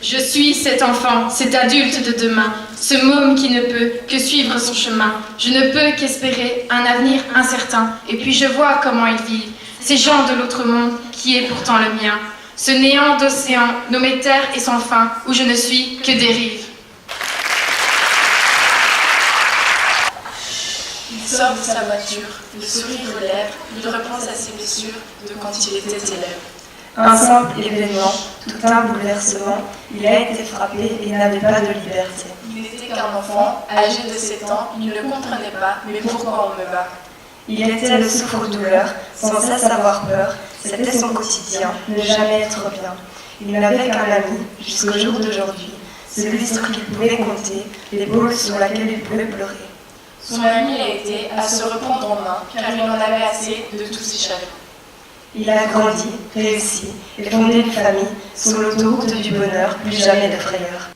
Je suis cet enfant, cet adulte de demain, ce môme qui ne peut que suivre son chemin. Je ne peux qu'espérer un avenir incertain, et puis je vois comment ils vivent, ces gens de l'autre monde qui est pourtant le mien. Ce néant d'océan nommé terre et sans fin, où je ne suis que dérive. Il sort de sa voiture, le sourire aux lèvres, il repense à ses blessures de quand il était élève. Un simple événement, tout un bouleversement, il a été frappé et n'avait pas de liberté. Il n'était qu'un enfant, âgé de 7 ans, il ne comprenait pas, mais pourquoi on me bat? Il était le souffre-douleur, sans cesse avoir peur, c'était son quotidien, ne jamais être bien. Il n'avait qu'un ami, jusqu'au jour d'aujourd'hui, celui sur qui il pouvait compter, l'épaule sur laquelle il pouvait pleurer. Son ami a été à se reprendre en main, car il en avait assez de tous ses chagrins. Il a grandi, réussi et fondé une famille sur l'autoroute du bonheur, plus jamais de frayeur.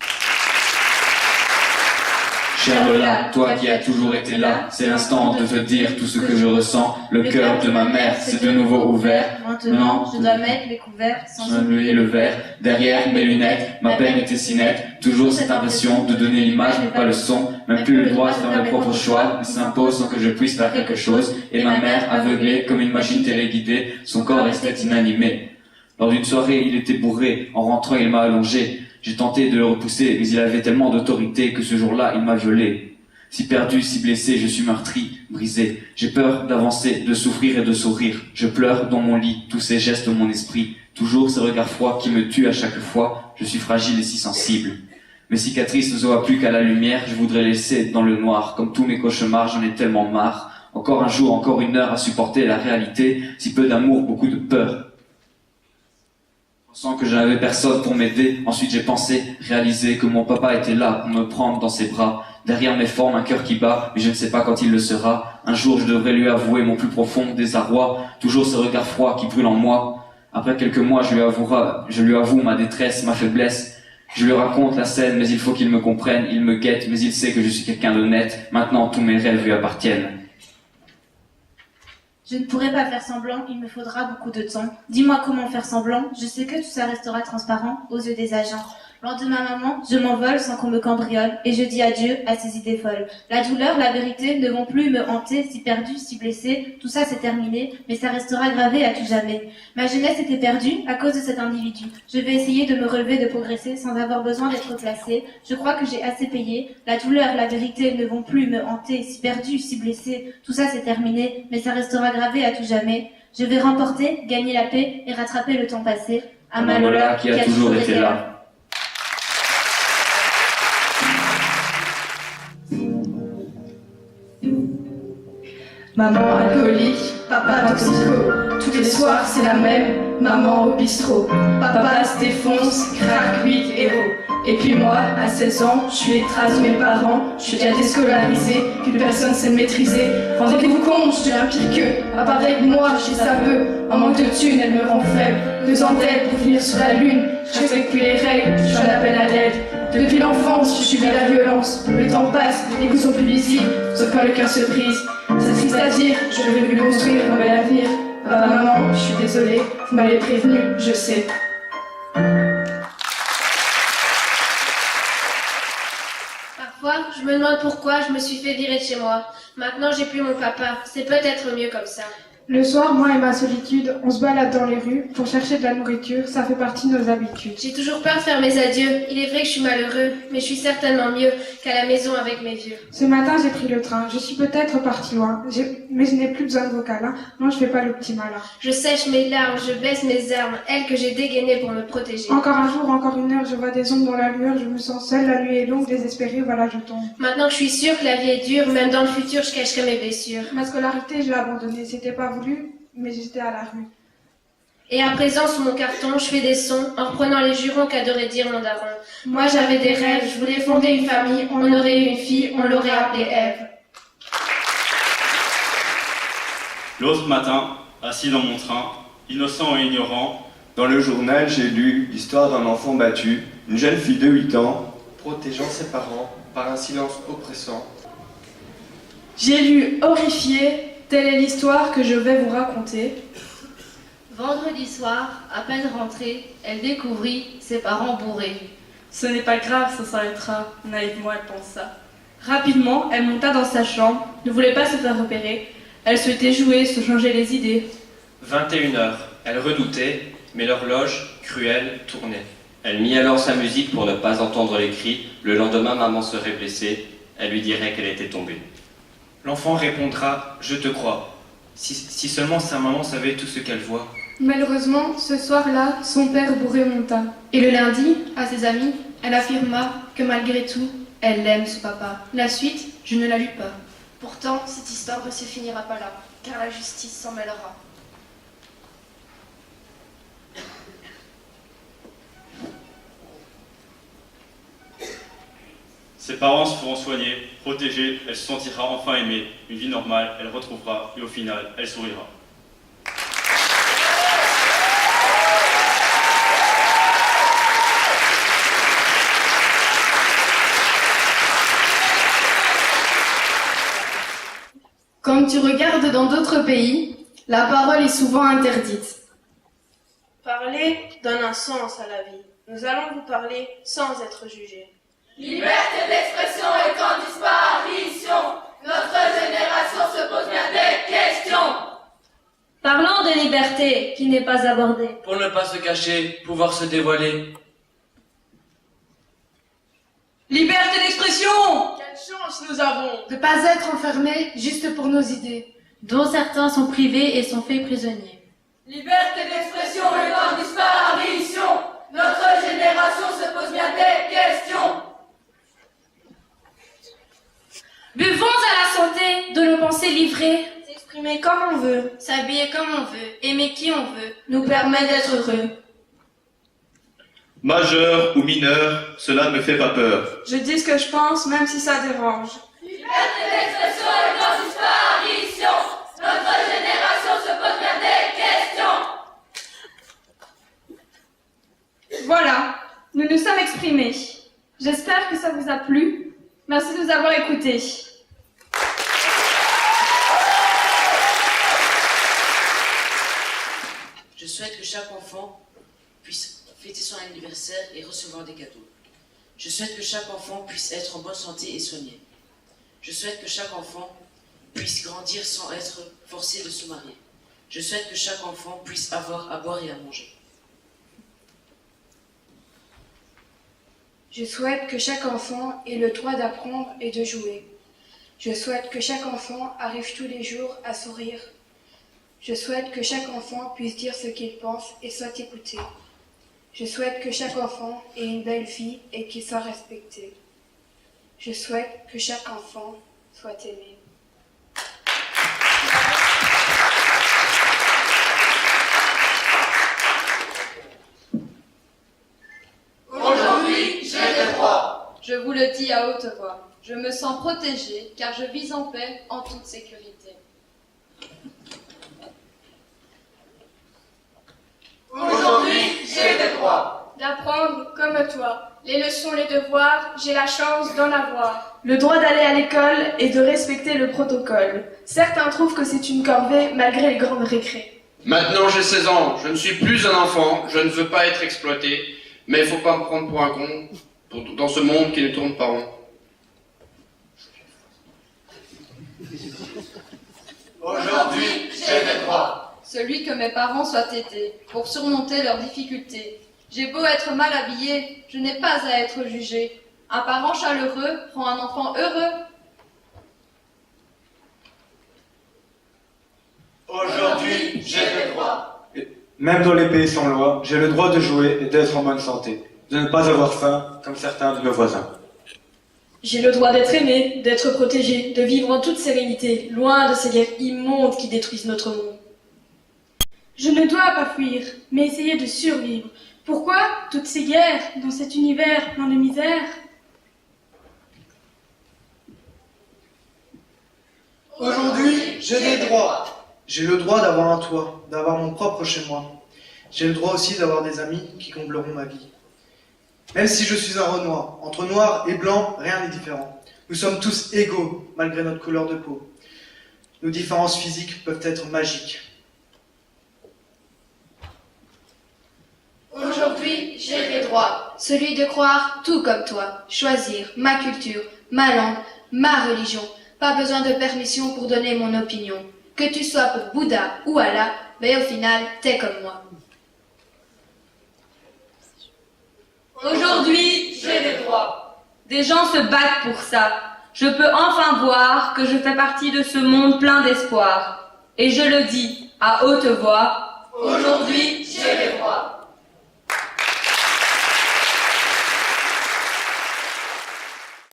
Cher Lola, toi qui as toujours été là, c'est l'instant de te dire tout ce que je ressens. Le cœur de ma mère s'est de nouveau ouvert. Maintenant, je dois mettre mes couverts sans oublier le verre. Derrière mes lunettes, ma peine était si nette. Toujours cette impression de donner l'image mais pas le son. Même plus le droit de faire mes propres choix, mais s'impose sans que je puisse faire quelque chose. Et ma mère, aveuglée comme une machine téléguidée, son corps restait inanimé. Lors d'une soirée, il était bourré. En rentrant, il m'a allongé. J'ai tenté de le repousser, mais il avait tellement d'autorité que ce jour-là, il m'a violé. Si perdu, si blessé, je suis meurtri, brisé. J'ai peur d'avancer, de souffrir et de sourire. Je pleure dans mon lit, tous ces gestes de mon esprit. Toujours ces regards froids qui me tuent à chaque fois. Je suis fragile et si sensible. Mes cicatrices ne se voient plus qu'à la lumière. Je voudrais laisser dans le noir. Comme tous mes cauchemars, j'en ai tellement marre. Encore un jour, encore une heure à supporter la réalité. Si peu d'amour, beaucoup de peur. Sans que je n'avais personne pour m'aider, ensuite j'ai pensé, réalisé que mon papa était là pour me prendre dans ses bras. Derrière mes formes, un cœur qui bat, mais je ne sais pas quand il le sera. Un jour je devrais lui avouer mon plus profond désarroi, toujours ce regard froid qui brûle en moi. Après quelques mois, je lui avoue ma détresse, ma faiblesse. Je lui raconte la scène, mais il faut qu'il me comprenne, il me guette, mais il sait que je suis quelqu'un d'honnête. Maintenant tous mes rêves lui appartiennent. Je ne pourrai pas faire semblant, il me faudra beaucoup de temps. Dis-moi comment faire semblant, je sais que tout ça restera transparent aux yeux des agents. Loin de ma maman, je m'envole sans qu'on me cambriole, et je dis adieu à ces idées folles. La douleur, la vérité ne vont plus me hanter, si perdu, si blessé, tout ça c'est terminé, mais ça restera gravé à tout jamais. Ma jeunesse était perdue à cause de cet individu. Je vais essayer de me relever, de progresser, sans avoir besoin d'être placée. Je crois que j'ai assez payé. La douleur, la vérité ne vont plus me hanter, si perdu, si blessé, tout ça c'est terminé, mais ça restera gravé à tout jamais. Je vais remporter, gagner la paix et rattraper le temps passé. À ma Lola qui a toujours été là. Maman alcoolique, papa toxico, tous les soirs c'est la même, maman au bistrot. Papa se défonce, craque, 8 héros. Et puis moi, à 16 ans, je suis les traces de mes parents, je suis déjà déscolarisée, plus personne sait me maîtriser. Rendez-vous compte, je deviens pire qu'eux, papa avec moi, je suis sa vœu. En manque de thunes, elle me rend faible, 2 ans d'aide pour finir sur la lune. Je respecte plus les règles, je suis un appel à l'aide. Depuis l'enfance, je subis la violence, le temps passe, les coups sont plus visibles, sauf quand le cœur se brise. C'est triste à dire, je vais lui construire un bel avenir. Papa, maman, je suis désolée, vous m'avez prévenu, je sais. Parfois, je me demande pourquoi je me suis fait virer de chez moi. Maintenant, j'ai plus mon papa. C'est peut-être mieux comme ça. Le soir, moi et ma solitude, on se balade dans les rues pour chercher de la nourriture, ça fait partie de nos habitudes. J'ai toujours peur de faire mes adieux. Il est vrai que je suis malheureux, mais je suis certainement mieux qu'à la maison avec mes vieux. Ce matin, j'ai pris le train. Je suis peut-être partie loin, mais je n'ai plus besoin de vos câlins. Non, je fais pas le petit malin. Je sèche mes larmes, je baisse mes armes, elles que j'ai dégainées pour me protéger. Encore un jour, encore une heure, je vois des ombres dans la lueur, je me sens seule, la nuit est longue, désespérée, voilà, je tombe. Maintenant que je suis sûre que la vie est dure, même dans le futur, je cacherai mes blessures. Ma scolarité, je l'ai abandonnée, c'était pas voulu, mais j'étais à la rue. Et à présent, sous mon carton, je fais des sons, en reprenant les jurons qu'adorait dire mon daron. Moi, j'avais des rêves, je voulais fonder une famille, on aurait eu une fille, on l'aurait appelée Ève. L'autre matin, assis dans mon train, innocent et ignorant, dans le journal, j'ai lu l'histoire d'un enfant battu, une jeune fille de 8 ans, protégeant ses parents par un silence oppressant. J'ai lu horrifié, telle est l'histoire que je vais vous raconter. Vendredi soir, à peine rentrée, elle découvrit ses parents bourrés. Ce n'est pas grave, ça s'arrêtera. Naïvement, elle pensa. Rapidement, elle monta dans sa chambre, ne voulait pas se faire repérer. Elle souhaitait jouer, se changer les idées. 21h. Elle redoutait, mais l'horloge, cruelle, tournait. Elle mit alors sa musique pour ne pas entendre les cris. Le lendemain, maman serait blessée. Elle lui dirait qu'elle était tombée. L'enfant répondra « Je te crois ». Si seulement sa maman savait tout ce qu'elle voit. Malheureusement, ce soir-là, son père bourré monta. Et le lundi, à ses amis, elle affirma que malgré tout, elle aime ce papa. La suite, je ne la lus pas. Pourtant, cette histoire ne se finira pas là, car la justice s'en mêlera. Ses parents se feront soigner, protéger, elle se sentira enfin aimée, une vie normale, elle retrouvera, et au final, elle sourira. Quand tu regardes dans d'autres pays, la parole est souvent interdite. Parler donne un sens à la vie. Nous allons vous parler sans être jugés. Liberté d'expression est en disparition. Notre génération se pose bien des questions. Parlons de liberté qui n'est pas abordée. Pour ne pas se cacher, pouvoir se dévoiler. Liberté d'expression! Quelle chance nous avons De ne pas être enfermés juste pour nos idées. Dont certains sont privés et sont faits prisonniers. Liberté d'expression est en disparition. Notre génération se pose bien des questions. Buvons à la santé de nos pensées livrées. S'exprimer comme on veut. S'habiller comme on veut. Aimer qui on veut. Nous permet d'être heureux. Majeur ou mineur, cela ne me fait pas peur. Je dis ce que je pense, même si ça dérange. Liberté d'expression est en disparition. Notre génération se pose bien des questions. Voilà, nous nous sommes exprimés. J'espère que ça vous a plu. Merci de nous avoir écoutés. Je souhaite que chaque enfant puisse fêter son anniversaire et recevoir des cadeaux. Je souhaite que chaque enfant puisse être en bonne santé et soigné. Je souhaite que chaque enfant puisse grandir sans être forcé de se marier. Je souhaite que chaque enfant puisse avoir à boire et à manger. Je souhaite que chaque enfant ait le droit d'apprendre et de jouer. Je souhaite que chaque enfant arrive tous les jours à sourire. Je souhaite que chaque enfant puisse dire ce qu'il pense et soit écouté. Je souhaite que chaque enfant ait une belle vie et qu'il soit respecté. Je souhaite que chaque enfant soit aimé. Aujourd'hui, j'ai des droits. Je vous le dis à haute voix. Je me sens protégée car je vis en paix en toute sécurité. Aujourd'hui, j'ai des droits. D'apprendre comme toi. Les leçons, les devoirs, j'ai la chance d'en avoir. Le droit d'aller à l'école et de respecter le protocole. Certains trouvent que c'est une corvée malgré les grandes récrés. Maintenant j'ai 16 ans, je ne suis plus un enfant, je ne veux pas être exploité, mais il faut pas me prendre pour un con dans ce monde qui ne tourne pas rond. Aujourd'hui, j'ai des droits. Celui que mes parents soient aidés pour surmonter leurs difficultés. J'ai beau être mal habillé, je n'ai pas à être jugé. Un parent chaleureux rend un enfant heureux. Aujourd'hui, j'ai des droits. Même dans les pays sans loi, j'ai le droit de jouer et d'être en bonne santé, de ne pas avoir faim comme certains de nos voisins. J'ai le droit d'être aimé, d'être protégé, de vivre en toute sérénité, loin de ces guerres immondes qui détruisent notre monde. Je ne dois pas fuir, mais essayer de survivre. Pourquoi toutes ces guerres dans cet univers plein de misère? Aujourd'hui, j'ai des droits. J'ai le droit d'avoir un toit, d'avoir mon propre chez moi. J'ai le droit aussi d'avoir des amis qui combleront ma vie. Même si je suis un Renoir, entre noir et blanc, rien n'est différent. Nous sommes tous égaux, malgré notre couleur de peau. Nos différences physiques peuvent être magiques. Aujourd'hui, j'ai des droits. Celui de croire tout comme toi, choisir ma culture, ma langue, ma religion. Pas besoin de permission pour donner mon opinion. Que tu sois pour Bouddha ou Allah, mais au final, t'es comme moi. Aujourd'hui, j'ai des droits. Des gens se battent pour ça. Je peux enfin voir que je fais partie de ce monde plein d'espoir. Et je le dis à haute voix. Aujourd'hui, j'ai des droits.